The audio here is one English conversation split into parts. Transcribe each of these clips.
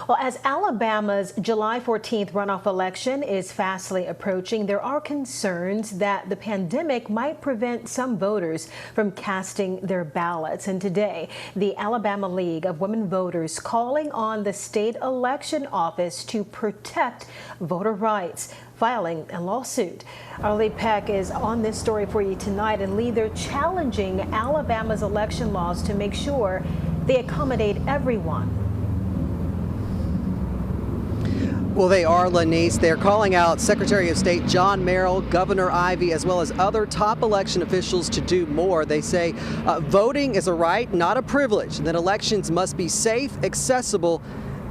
Well, as Alabama's July 14th runoff election is fastly approaching, there are concerns that the pandemic might prevent some voters from casting their ballots. And today, the Alabama League of Women Voters calling on the state election office to protect voter rights, filing a lawsuit. Our Lee Peck is on this story for you tonight. And Lee, they're challenging Alabama's election laws to make sure they accommodate everyone. Well, they are, Lanice. They're calling out Secretary of State John Merrill, Governor Ivey, as well as other top election officials to do more. They say voting is a right, not a privilege, and that elections must be safe, accessible,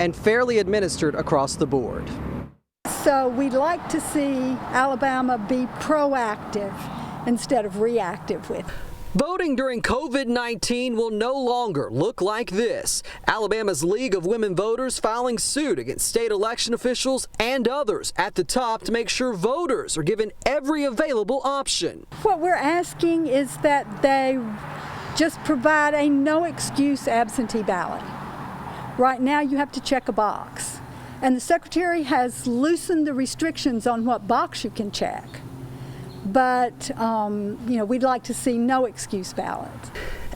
and fairly administered across the board. So we'd like to see Alabama be proactive instead of reactive with. Voting during COVID-19 will no longer look like this. Alabama's League of Women Voters filing suit against state election officials and others at the top to make sure voters are given every available option. What we're asking is that they just provide a no-excuse absentee ballot. Right now you have to check a box, and the Secretary has loosened the restrictions on what box you can check. But, we'd like to see no excuse ballots.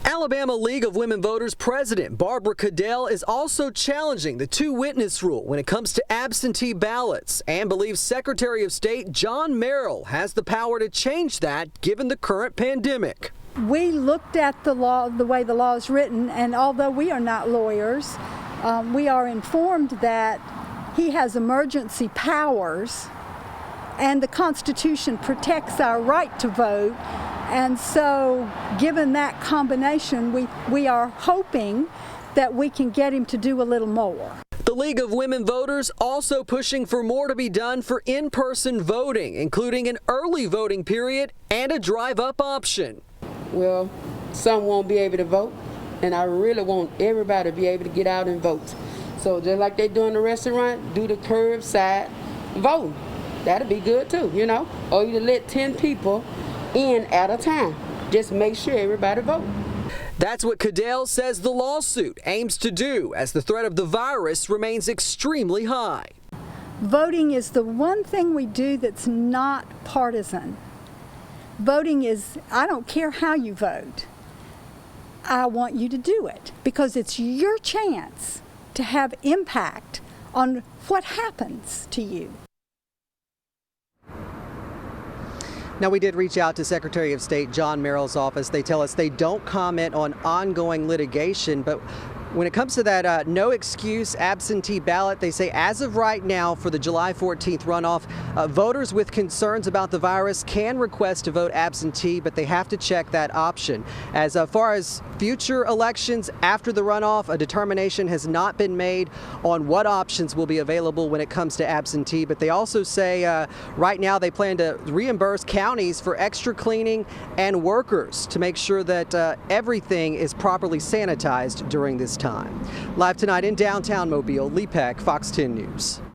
Alabama League of Women Voters President Barbara Cadell is also challenging the two-witness rule when it comes to absentee ballots and believes Secretary of State John Merrill has the power to change that given the current pandemic. We looked at the law, the way the law is written, and although we are not lawyers, we are informed that he has emergency powers. And the Constitution protects our right to vote. And so, given that combination, we are hoping that we can get him to do a little more. The League of Women Voters also pushing for more to be done for in-person voting, including an early voting period and a drive-up option. Well, some won't be able to vote, and I really want everybody to be able to get out and vote. So just like they do in the restaurant, do the curbside voting. That'd be good too, or you let 10 people in at a time. Just make sure everybody vote. That's what Cadell says the lawsuit aims to do as the threat of the virus remains extremely high. Voting is the one thing we do that's not partisan. Voting is, I don't care how you vote. I want you to do it because it's your chance to have impact on what happens to you. Now, we did reach out to Secretary of State John Merrill's office. They tell us they don't comment on ongoing litigation, but when it comes to that no excuse absentee ballot, they say as of right now for the July 14th runoff, voters with concerns about the virus can request to vote absentee, but they have to check that option. As far as future elections after the runoff, a determination has not been made on what options will be available when it comes to absentee, but they also say right now they plan to reimburse counties for extra cleaning and workers to make sure that everything is properly sanitized during this time. Live tonight in downtown Mobile, Lee Peck, Fox 10 News.